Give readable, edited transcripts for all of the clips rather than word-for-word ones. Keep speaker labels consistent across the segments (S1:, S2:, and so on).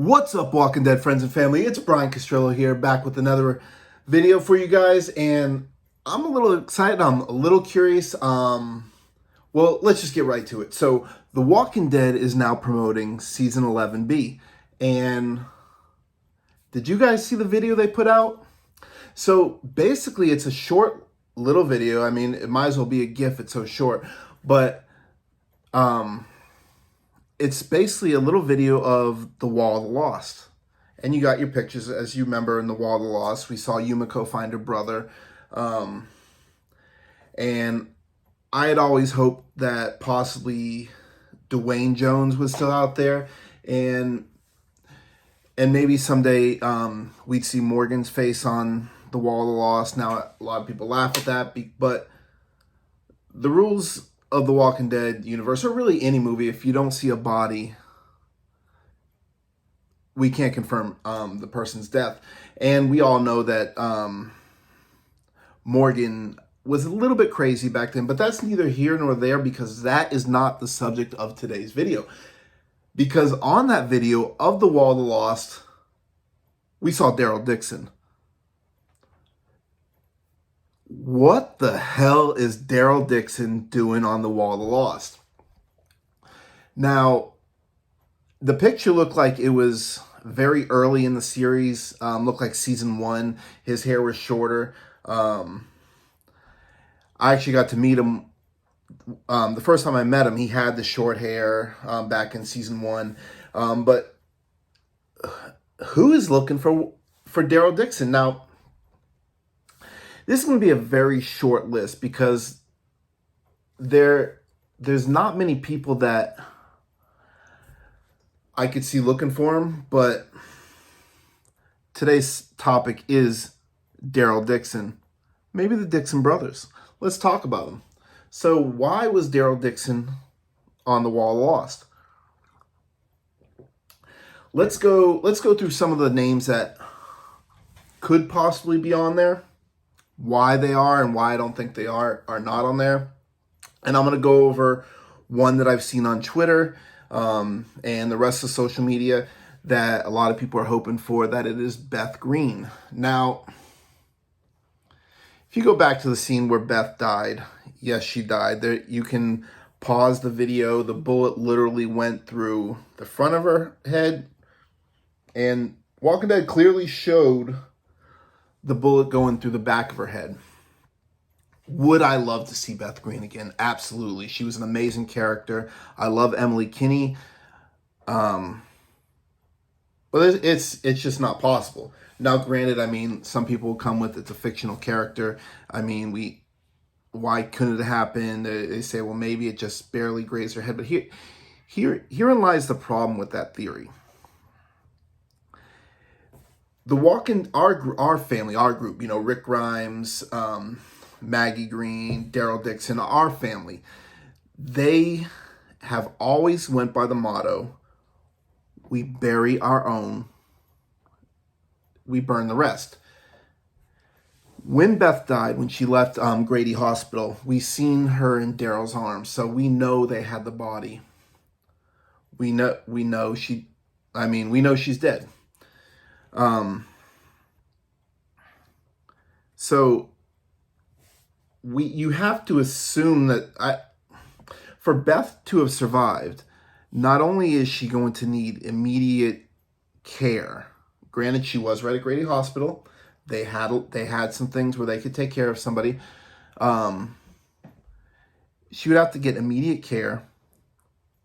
S1: What's up, Walking Dead friends and family? It's Brian Castrillo here, back with another video for you guys, and I'm a little excited. I'm a little curious. Well, let's just get right to it. So, The Walking Dead is now promoting Season 11B, and did you guys see the video they put out? So, basically, it's a short little video. I mean, it might as well be a GIF, it's so short, but it's basically a little video of the Wall of the Lost. And you got your pictures, as you remember, in the Wall of the Lost. We saw Yumiko find her brother. And I had always hoped that possibly Dwayne Jones was still out there. And maybe someday we'd see Morgan's face on the Wall of the Lost. Now, a lot of people laugh at that. But the rules of the Walking Dead universe, or really any movie, if you don't see a body, we can't confirm the person's death. And we all know that Morgan was a little bit crazy back then, but that's neither here nor there, because that is not the subject of today's video. Because on that video of the Wall of the Lost, we saw Daryl Dixon. What the hell is Daryl Dixon doing on the Wall of the Lost? Now, the picture looked like it was very early in the series. Looked like season 1. His hair was shorter. I actually got to meet him. The first time I met him, he had the short hair back in season 1. But who is looking for Daryl Dixon? Now, this is going to be a very short list, because there's not many people that I could see looking for him, but today's topic is Daryl Dixon. Maybe the Dixon brothers. Let's talk about them. So why was Daryl Dixon on the Wall of the Lost? Let's go through some of the names that could possibly be on there, why they are and why I don't think they are not on there. And I'm going to go over one that I've seen on Twitter and the rest of social media that a lot of people are hoping for, that it is Beth Green. Now, if you go back to the scene where Beth died, yes, she died. There, you can pause the video. The bullet literally went through the front of her head, and Walking Dead clearly showed the bullet going through the back of her head. Would I love to see Beth Green again? Absolutely. She was an amazing character. I love Emily Kinney. But it's just not possible. Now, granted, I mean, some people will come with it's a fictional character. I mean, why couldn't it happen? They say, well, maybe it just barely grazed her head. But herein lies the problem with that theory. Our family, our group, you know, Rick Grimes, Maggie Green, Daryl Dixon, our family, they have always went by the motto, we bury our own, we burn the rest. When Beth died, when she left Grady Hospital, we seen her in Daryl's arms, so we know they had the body. We know she's dead. So you have to assume that for Beth to have survived, not only is she going to need immediate care. Granted, she was right at Grady Hospital. They had some things where they could take care of somebody. She would have to get immediate care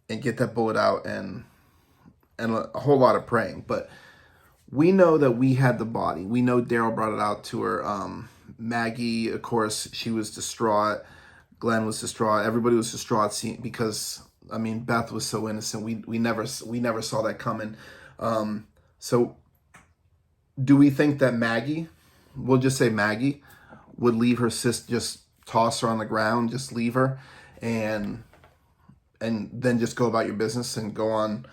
S1: and get that bullet out, and a whole lot of praying. But we know that we had the body. We know Daryl brought it out to her. Maggie, of course, she was distraught. Glenn was distraught. Everybody was distraught because, I mean, Beth was so innocent. We never saw that coming. So do we think that Maggie, we'll just say Maggie, would leave her sister, just toss her on the ground, just leave her, and then just go about your business and go on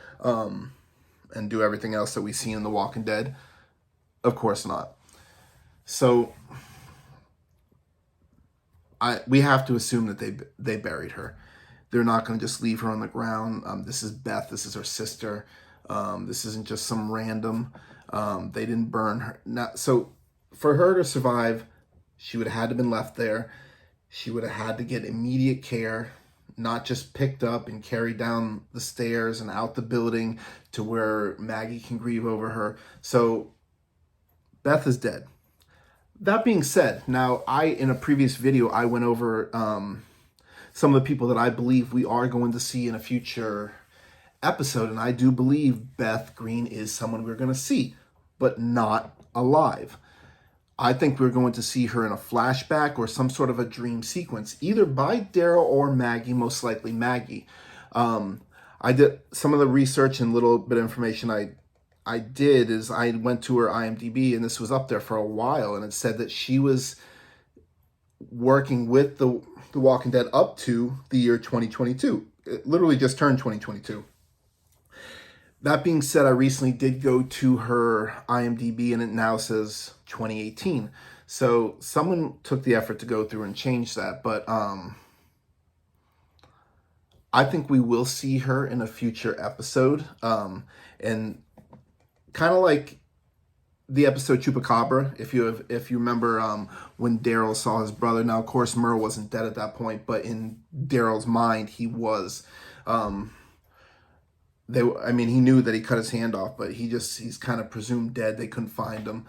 S1: and do everything else that we see in The Walking Dead? Of course not. So we have to assume that they buried her. They're not going to just leave her on the ground. This is Beth. This is her sister. This isn't just some random. They didn't burn her. So for her to survive, she would have had to been left there. She would have had to get immediate care, not just picked up and carried down the stairs and out the building to where Maggie can grieve over her. So Beth is dead. That being said, now in a previous video, I went over some of the people that I believe we are going to see in a future episode. And I do believe Beth Green is someone we're going to see, but not alive. I think we're going to see her in a flashback or some sort of a dream sequence, either by Daryl or Maggie, most likely Maggie. I did some of the research and little bit of information I did is I went to her IMDb, and this was up there for a while, and it said that she was working with the Walking Dead up to the year 2022. It literally just turned 2022. That being said, I recently did go to her IMDb, and it now says 2018. So someone took the effort to go through and change that. But I think we will see her in a future episode. And kind of like the episode Chupacabra, if you remember when Daryl saw his brother. Now, of course, Merle wasn't dead at that point, but in Daryl's mind, he was. He knew that he cut his hand off, but he's kind of presumed dead. They couldn't find him.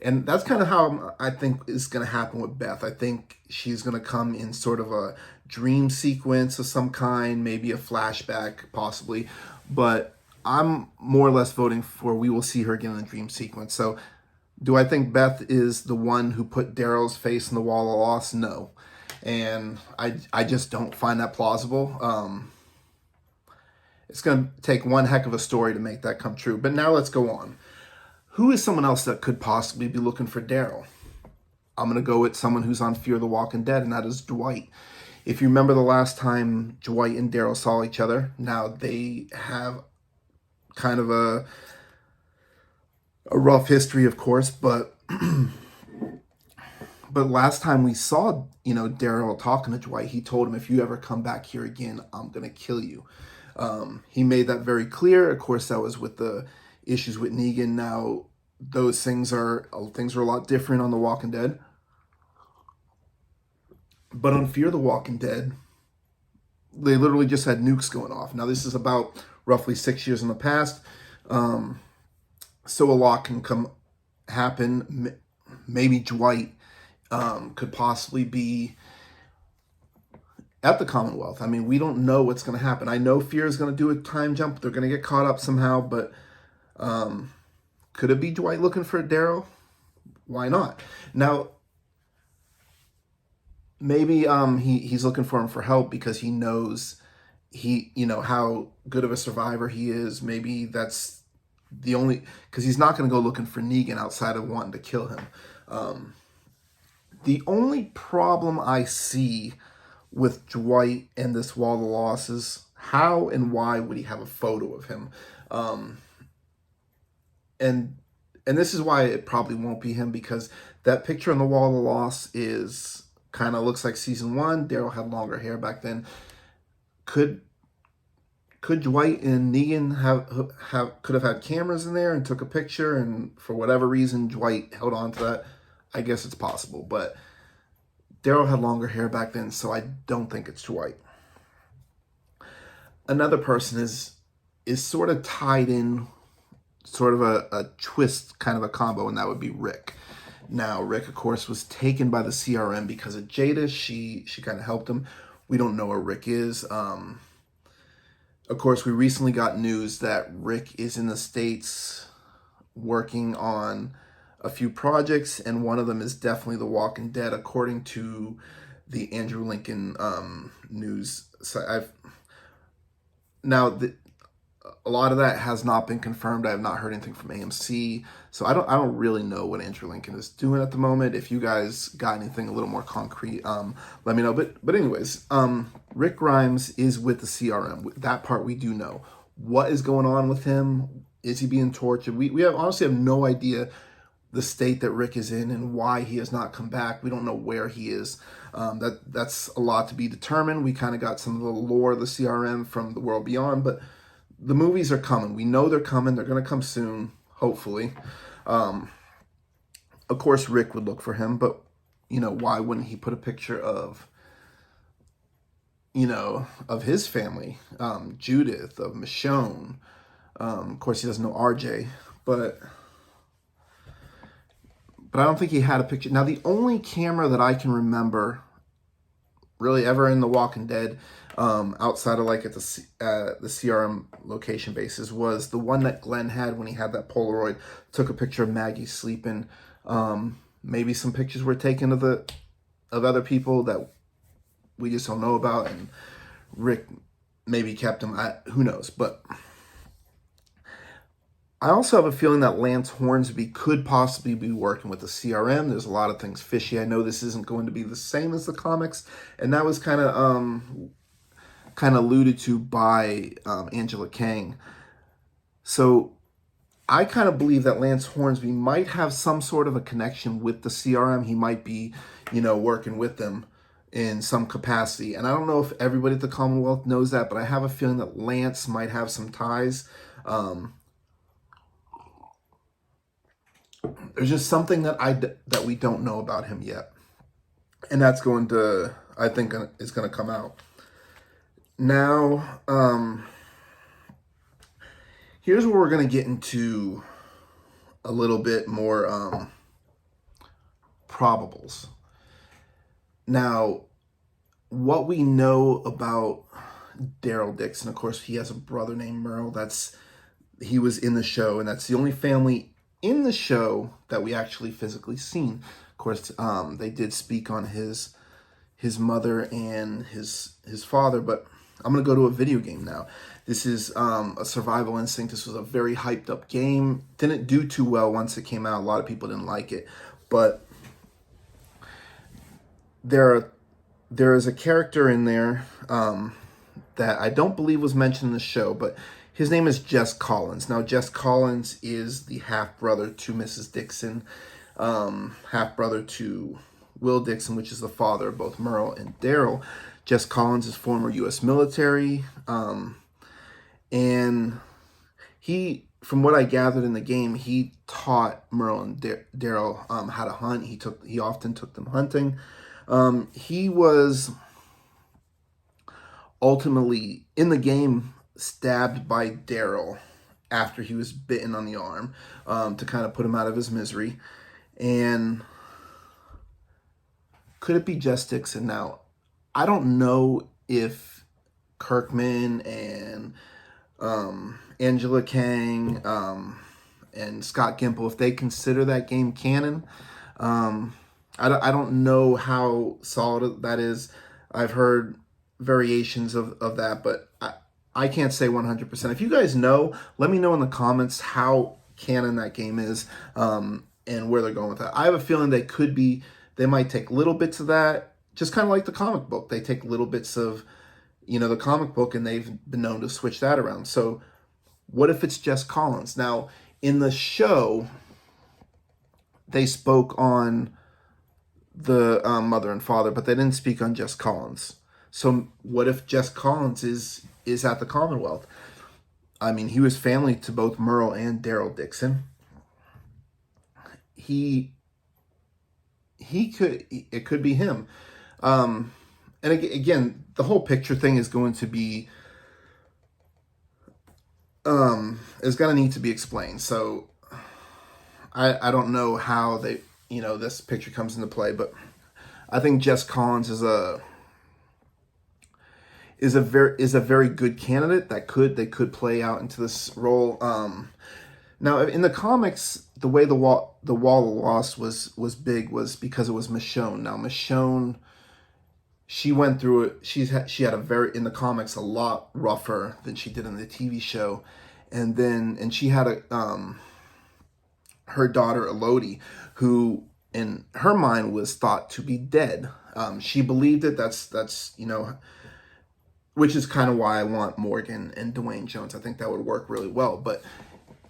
S1: And that's kind of how I think is going to happen with Beth. I think she's going to come in sort of a dream sequence of some kind, maybe a flashback, possibly. But I'm more or less voting for we will see her again in the dream sequence. So do I think Beth is the one who put Daryl's face in the wall of loss? No. And I just don't find that plausible. It's going to take one heck of a story to make that come true. But now let's go on. Who is someone else that could possibly be looking for Daryl? I'm going to go with someone who's on Fear the Walking Dead, and that is Dwight. If you remember the last time Dwight and Daryl saw each other, now they have kind of a rough history, of course, but last time we saw, Daryl talking to Dwight, he told him, if you ever come back here again, I'm going to kill you. He made that very clear. Of course, that was with the issues with Negan. Now, those things are a lot different on The Walking Dead. But on Fear the Walking Dead, they literally just had nukes going off. Now, this is about roughly 6 years in the past. So a lot can happen. Maybe Dwight could possibly be at the Commonwealth. I mean, we don't know what's going to happen. I know Fear is going to do a time jump. They're going to get caught up somehow, but could it be Dwight looking for Daryl? Why not? Now, maybe he's looking for him for help because he knows how good of a survivor he is. Maybe that's the only, because he's not going to go looking for Negan outside of wanting to kill him. The only problem I see with Dwight and this Wall of Loss is how and why would he have a photo of him? And this is why it probably won't be him, because that picture on the Wall of the Loss is kind of looks like season 1. Daryl had longer hair back then. Could Dwight and Negan could have had cameras in there and took a picture, and for whatever reason Dwight held on to that? I guess it's possible, but Daryl had longer hair back then, so I don't think it's Dwight. Another person is sort of tied in, sort of a twist kind of a combo, and that would be Rick. Now, Rick, of course, was taken by the CRM because of Jada. She kind of helped him. We don't know where Rick is. Of course, we recently got news that Rick is in the States working on a few projects, and one of them is definitely The Walking Dead, according to the Andrew Lincoln news. So a lot of that has not been confirmed. I have not heard anything from AMC, so I don't really know what Andrew Lincoln is doing at the moment. If you guys got anything a little more concrete, let me know. But anyways, Rick Grimes is with the CRM. That part we do know. What is going on with him? Is he being tortured? We honestly have no idea the state that Rick is in and why he has not come back. We don't know where he is. That's a lot to be determined. We kind of got some of the lore of the CRM from The World Beyond, but the movies are coming. We know they're coming. They're going to come soon, hopefully. Of course, Rick would look for him, but, why wouldn't he put a picture of, of his family, Judith, of Michonne. Of course, he doesn't know RJ, but I don't think he had a picture. Now, the only camera that I can remember really ever in The Walking Dead, outside of like at the CRM location bases, was the one that Glenn had when he had that Polaroid, took a picture of Maggie sleeping. Maybe some pictures were taken of other people that we just don't know about, and Rick maybe kept them. Who knows? But I also have a feeling that Lance Hornsby could possibly be working with the CRM. There's a lot of things fishy. I know this isn't going to be the same as the comics, and that was kind of alluded to by Angela Kang. So I kind of believe that Lance Hornsby might have some sort of a connection with the CRM. He might be, working with them in some capacity. And I don't know if everybody at the Commonwealth knows that, but I have a feeling that Lance might have some ties. There's just something that we don't know about him yet. And that's going to, I think, is going to come out. Now, here's where we're going to get into a little bit more probables. Now, what we know about Daryl Dixon, of course, he has a brother named Merle. He was in the show, and that's the only family in the show that we actually physically seen. Of course, they did speak on his mother and his father, but I'm going to go to a video game now. This is a Survival Instinct. This was a very hyped up game. Didn't do too well once it came out. A lot of people didn't like it, but there is a character in there that I don't believe was mentioned in the show, but his name is Jess Collins. Now, Jess Collins is the half-brother to Mrs. Dixon, half-brother to Will Dixon, which is the father of both Merle and Daryl. Jess Collins is former U.S. military, and he, from what I gathered in the game, he taught Merle and Daryl how to hunt. He often took them hunting. He was ultimately, in the game, stabbed by Daryl after he was bitten on the arm, to kind of put him out of his misery. And could it be Jess Dixon? Now, I don't know if Kirkman and Angela Kang and Scott Gimple, if they consider that game canon. I don't know how solid that is. I've heard variations of that, but I can't say 100%. If you guys know, let me know in the comments how canon that game is, and where they're going with that. I have a feeling they might take little bits of that, just kind of like the comic book. They take little bits of, the comic book, and they've been known to switch that around. So what if it's Jess Collins? Now, in the show, they spoke on the mother and father, but they didn't speak on Jess Collins. So what if Jess Collins is at the Commonwealth? I mean, he was family to both Merle and Daryl Dixon. It could be him. And again, the whole picture thing is going to be, is going to need to be explained. So I don't know how this picture comes into play, but I think Jess Collins is a very good candidate that could play out into this role. Now, in the comics, the way the Wall of Lost was big was because it was Michonne. Now, Michonne, she went through it. She had in the comics, a lot rougher than she did in the TV show, and she had her daughter Elodie, who in her mind was thought to be dead. She believed it. That's which is kind of why I want Morgan and Dwayne Jones. I think that would work really well. But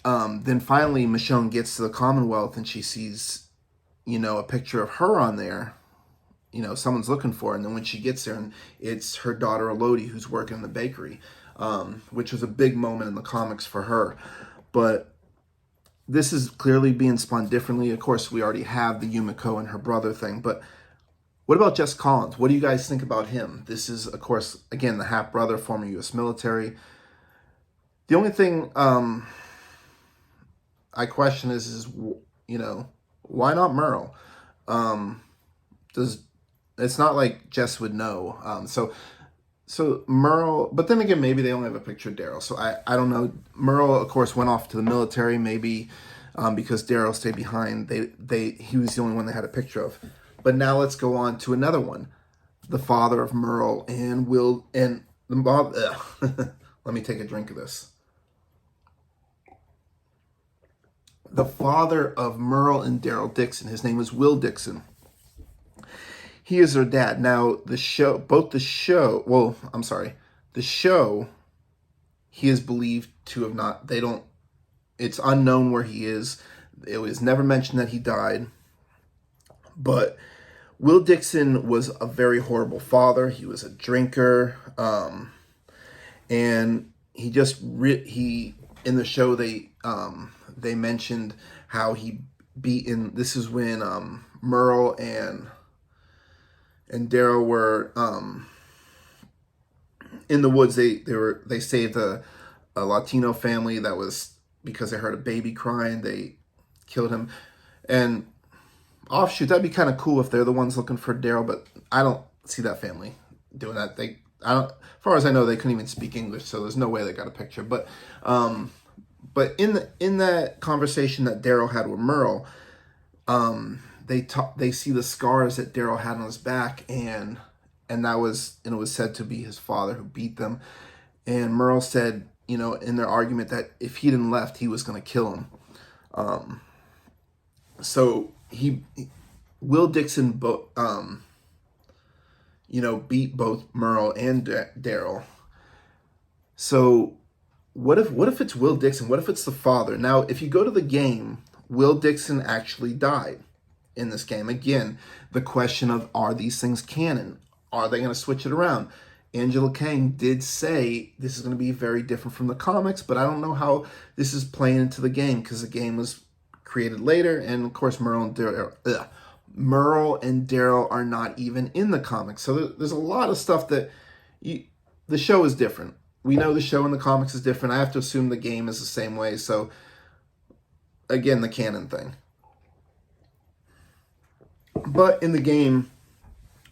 S1: then finally, Michonne gets to the Commonwealth and she sees, a picture of her on there. Someone's looking for her. And then when she gets there, and it's her daughter Elodie who's working in the bakery. which was a big moment in the comics for her. But this is clearly being spun differently. Of course, we already have the Yumiko and her brother thing, but what about Jess Collins? What do you guys think about him? This is, of course, again, the half-brother, former U.S. military. The only thing I question is, why not Merle? It's not like Jess would know. So Merle, but then again, maybe they only have a picture of Daryl. So I don't know. Merle, of course, went off to the military, maybe because Daryl stayed behind. He was the only one they had a picture of. But now let's go on to another one. The father of Merle and Will and Bob. Let me take a drink of this. The father of Merle and Daryl Dixon. His name is Will Dixon. He is their dad. Now, the show, he is believed to have not, it's unknown where he is. It was never mentioned that he died. But Will Dixon was a very horrible father. He was a drinker. And he just, in the show, they mentioned how he this is when Merle and Daryl were in the woods. They saved a Latino family that was, because they heard a baby crying, they killed him. And offshoot, that'd be kind of cool if they're the ones looking for Daryl, but I don't see that family doing that. As far as I know, they couldn't even speak English, so there's no way they got a picture. But in that conversation that Daryl had with Merle, they see the scars that Daryl had on his back, and it was said to be his father who beat them. And Merle said, in their argument, that if he didn't left, he was going to kill him. So Will Dixon beat both Merle and Daryl. So what if it's Will Dixon? What if it's the father? Now, if you go to the game, Will Dixon actually died in this game. Again, the question of, are these things canon? Are they going to switch it around? Angela Kang did say this is going to be very different from the comics, but I don't know how this is playing into the game, because the game was created later, and of course Merle and Daryl are not even in the comics. So there's a lot of stuff that the show is different. We know the show and the comics is different. I have to assume the game is the same way. So again, the canon thing. But in the game,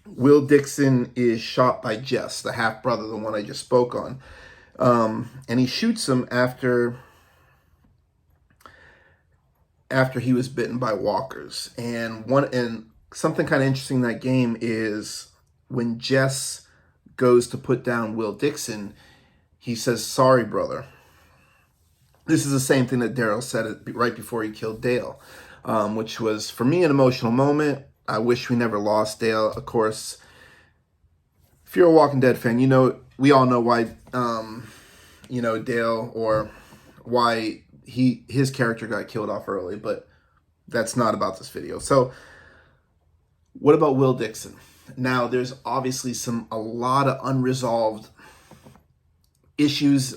S1: Will Dixon is shot by Jess, the half-brother, the one I just spoke on. And he shoots him after he was bitten by walkers. And something kind of interesting in that game is when Jess goes to put down Will Dixon, he says, "Sorry, brother." This is the same thing that Daryl said right before he killed Dale, which was, for me, an emotional moment. I wish we never lost Dale. Of course, if you're a Walking Dead fan, we all know why, Dale, or why his character got killed off early, but that's not about this video. So what about Will Dixon? Now, there's obviously a lot of unresolved issues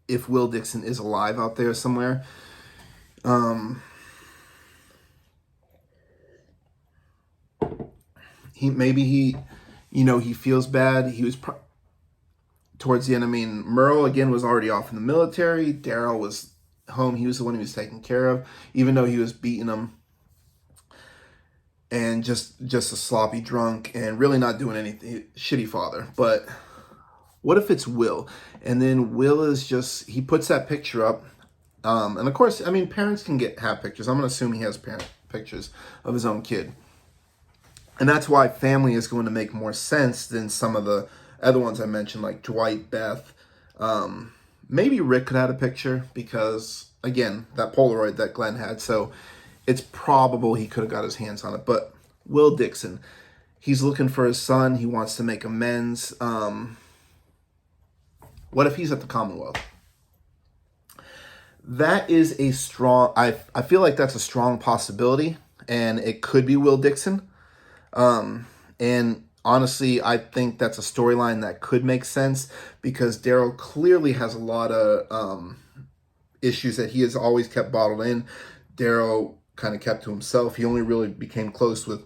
S1: if Will Dixon is alive out there somewhere. He feels bad. He was towards the end. I mean, Merle again was already off in the military. Daryl was home. He was the one he was taking care of, even though he was beating him and just a sloppy drunk and really not doing anything. Shitty father. But what if it's Will? And then Will is he puts that picture up. And of course, I mean, parents can have pictures. I'm going to assume he has pictures of his own kid. And that's why family is going to make more sense than some of the other ones I mentioned, like Dwight, Beth. Maybe Rick could have had a picture because, again, that Polaroid that Glenn had. So it's probable he could have got his hands on it. But Will Dixon, he's looking for his son. He wants to make amends. What if he's at the Commonwealth? That is a strong, I feel like that's a strong possibility. And it could be Will Dixon. And honestly, I think that's a storyline that could make sense because Daryl clearly has a lot of issues that he has always kept bottled in. Daryl kind of kept to himself. He only really became close with,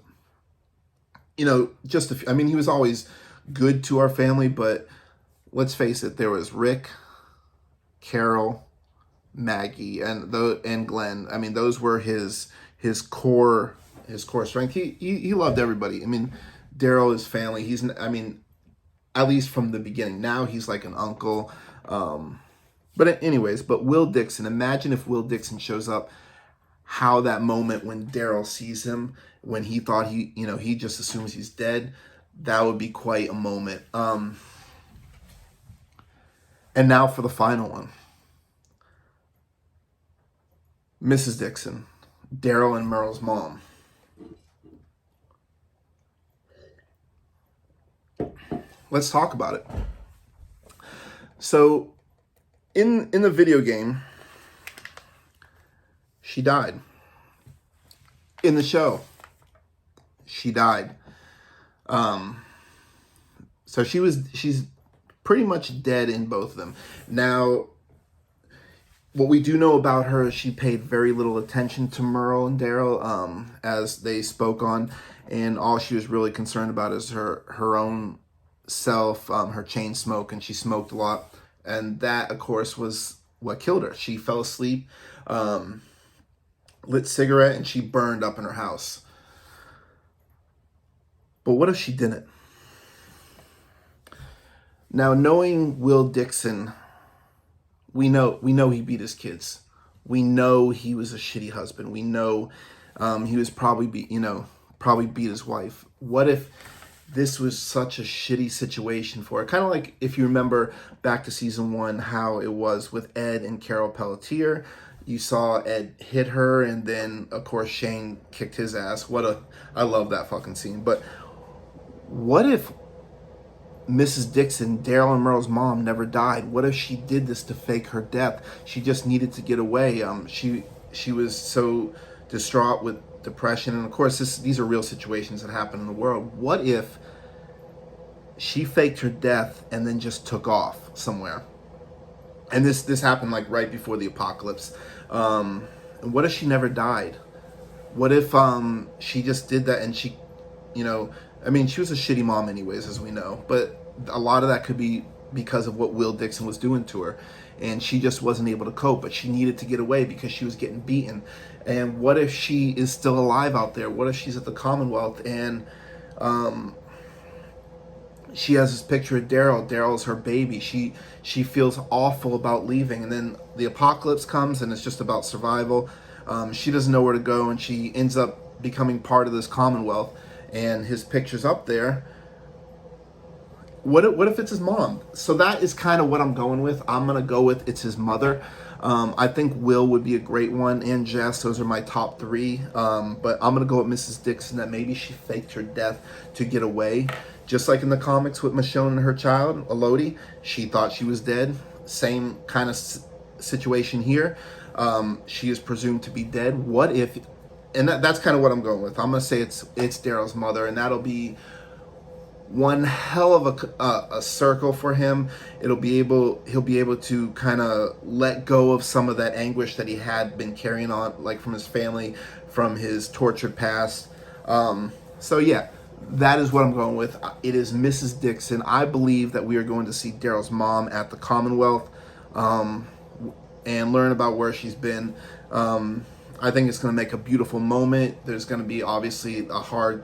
S1: just I mean, he was always good to our family, but let's face it, there was Rick, Carol, Maggie, and Glenn. I mean, those were his core strength. He loved everybody. I mean, Daryl is family. I mean, at least from the beginning. Now he's like an uncle. But anyways, Will Dixon. Imagine if Will Dixon shows up. How that moment when Daryl sees him, when he thought he just assumes he's dead, that would be quite a moment. And now for the final one. Mrs. Dixon, Daryl and Merle's mom. Let's talk about it. So, in the video game, she died. In the show, she died. So she's pretty much dead in both of them. Now, what we do know about her is she paid very little attention to Merle and Daryl as they spoke on, and all she was really concerned about is her own self, her chain smoke, and she smoked a lot, and that, of course, was what killed her. She fell asleep, lit cigarette, and she burned up in her house. But what if she didn't? Now, knowing Will Dixon, we know he beat his kids. We know he was a shitty husband. We know he was probably beat his wife. What if this was such a shitty situation for her? Kind of like if you remember back to season 1, how it was with Ed and Carol Pelletier. You saw Ed hit her, and then of course Shane kicked his ass. I love that fucking scene. But what if Mrs. Dixon, Daryl and Merle's mom, never died? What if she did this to fake her death? She just needed to get away. She was so distraught with depression, and of course these are real situations that happen in the world. What if she faked her death and then just took off somewhere? And this happened like right before the apocalypse. And what if she never died? What if she just did that and she, I mean, she was a shitty mom anyways, as we know, but a lot of that could be because of what Will Dixon was doing to her, and she just wasn't able to cope, but she needed to get away because she was getting beaten. And what if she is still alive out there? What if she's at the Commonwealth and she has this picture of Daryl. Daryl's her baby. She feels awful about leaving, and then the apocalypse comes and it's just about survival. She doesn't know where to go, and she ends up becoming part of this Commonwealth, and his picture's up there. What if it's his mom? So that is kind of what I'm going with. I'm going to go with it's his mother. I think Will would be a great one, and Jess. Those are my top 3. But I'm going to go with Mrs. Dixon, that maybe she faked her death to get away. Just like in the comics with Michonne and her child, Elodie, she thought she was dead. Same kind of situation here. She is presumed to be dead. What if, and that's kind of what I'm going with. I'm going to say it's Daryl's mother, and that'll be one hell of a circle for him. He'll be able to kind of let go of some of that anguish that he had been carrying on, like from his family, from his tortured past. So yeah, that is what I'm going with. It is Mrs. Dixon. I believe that we are going to see Daryl's mom at the Commonwealth, and learn about where she's been. I think it's going to make a beautiful moment. There's going to be obviously that's going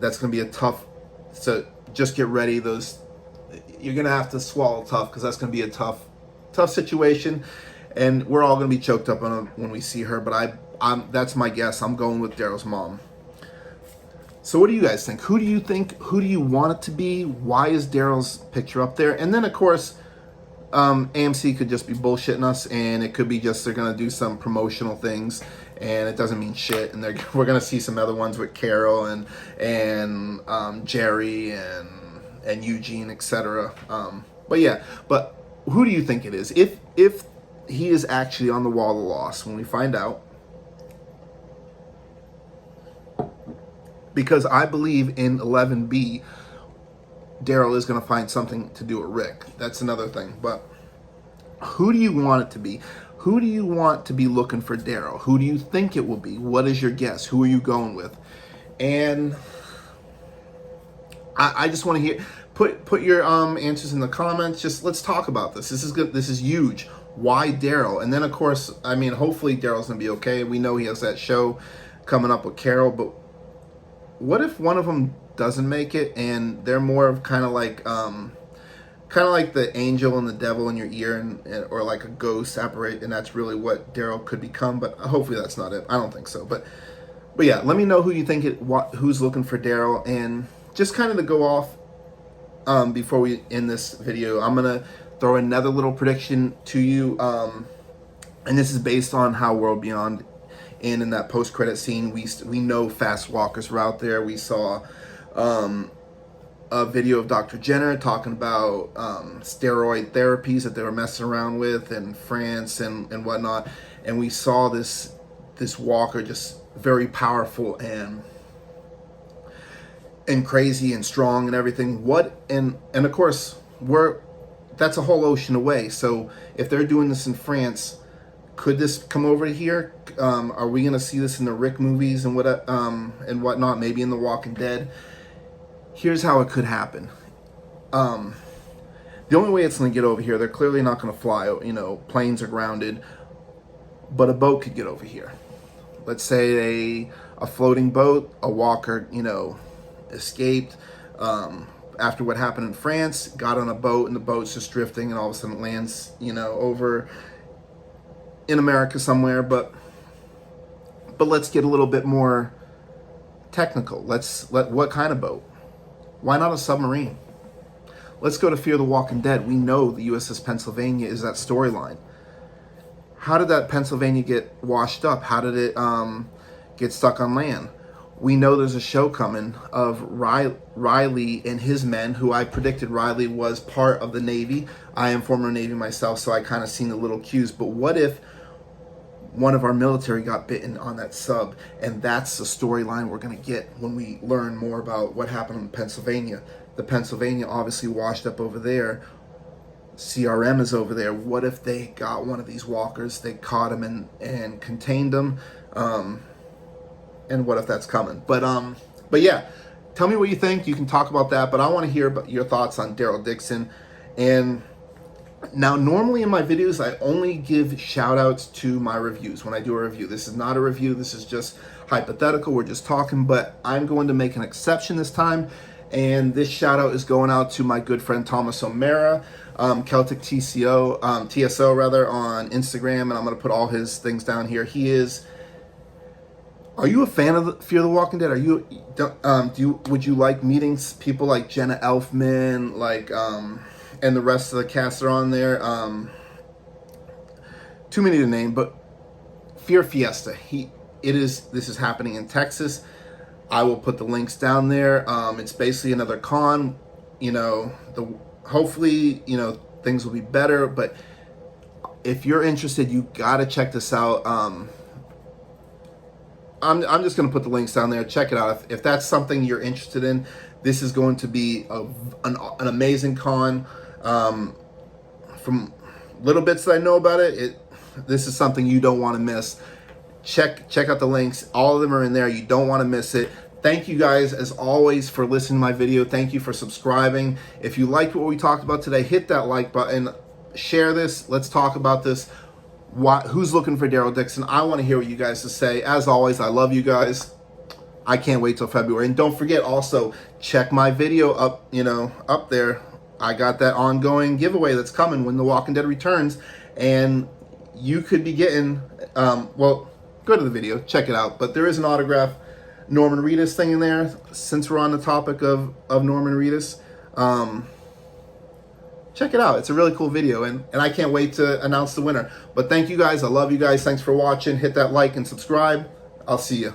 S1: to be a tough. So just get ready. You're going to have to swallow tough, because that's going to be a tough situation, and we're all going to be choked up on her when we see her. But that's my guess. I'm going with Daryl's mom. So what do you guys think? Who do you want it to be? Why is Daryl's picture up there? And then of course, AMC could just be bullshitting us, and it could be just they're going to do some promotional things, and it doesn't mean shit, and we're going to see some other ones with Carol and Jerry and Eugene, etc. But who do you think it is? If he is actually on the wall of loss when we find out, because I believe in 11B, Daryl is going to find something to do with Rick. That's another thing. But who do you want it to be? Who do you want to be looking for Daryl? Who do you think it will be? What is your guess? Who are you going with? And I just want to hear, put your answers in the comments. Just let's talk about this. This is good. This is huge. Why Daryl? And then of course, I mean, hopefully Daryl's gonna be okay. We know he has that show coming up with Carol, but what if one of them doesn't make it and they're more of kind of like the angel and the devil in your ear, and or like a ghost separate, and that's really what Daryl could become. But hopefully that's not it. I don't think so. But yeah, let me know who you think who's looking for Daryl. And just kind of to go off before we end this video, I'm gonna throw another little prediction to you, and this is based on how World Beyond, and in that post-credit scene, we know fast walkers were out there. We saw a video of Dr. Jenner talking about steroid therapies that they were messing around with in France and whatnot, and we saw this walker just very powerful and crazy and strong and everything. And of course that's a whole ocean away. So if they're doing this in France, could this come over here? Are we gonna see this in the Rick movies and whatnot? Maybe in The Walking Dead. Here's how it could happen. The only way it's gonna get over here, they're clearly not gonna fly. You know, planes are grounded, but a boat could get over here. Let's say a floating boat, a walker, you know, escaped after what happened in France, got on a boat, and the boat's just drifting, and all of a sudden it lands, you know, over in America somewhere. But let's get a little bit more technical. What kind of boat? Why not a submarine? Let's go to Fear the Walking Dead. We know the USS Pennsylvania is that storyline. How did that Pennsylvania get washed up? How did it get stuck on land? We know there's a show coming of Riley and his men, who I predicted Riley was part of the Navy. I am former Navy myself, so I kind of seen the little cues. But what if one of our military got bitten on that sub? And that's the storyline we're going to get when we learn more about what happened in Pennsylvania. The Pennsylvania obviously washed up over there. CRM is over there. What if they got one of these walkers, they caught him and contained him? And what if that's coming? But yeah, tell me what you think. You can talk about that, but I want to hear about your thoughts on Daryl Dixon. And now, normally in my videos, I only give shout outs to my reviews when I do a review. This is not a review. This is just hypothetical. We're just talking, but I'm going to make an exception this time. And this shout out is going out to my good friend Thomas O'Mara, Celtic TSO on Instagram, and I'm going to put all his things down here. Are you a fan of Fear the Walking Dead? Would you like meeting people like Jenna Elfman, and the rest of the cast are on there? Too many to name, but Fear Fiesta. This is happening in Texas. I will put the links down there. It's basically another con. You know, hopefully, you know, things will be better. But if you're interested, you gotta check this out. I'm just going to put the links down there. Check it out. If that's something you're interested in, this is going to be an amazing con. From little bits that I know about it, this is something you don't want to miss. Check out the links. All of them are in there. You don't want to miss it. Thank you guys, as always, for listening to my video. Thank you for subscribing. If you liked what we talked about today, hit that like button. Share this. Let's talk about this. Who's looking for Daryl Dixon? I want to hear what you guys to say. As always, I love you guys. I can't wait till February. And don't forget, also, check my video up there. I got that ongoing giveaway that's coming when The Walking Dead returns. And you could be getting, well, go to the video, check it out. But there is an autograph Norman Reedus thing in there, since we're on the topic of Norman Reedus. Check it out. It's a really cool video, and I can't wait to announce the winner. But thank you guys. I love you guys. Thanks for watching. Hit that like and subscribe. I'll see you.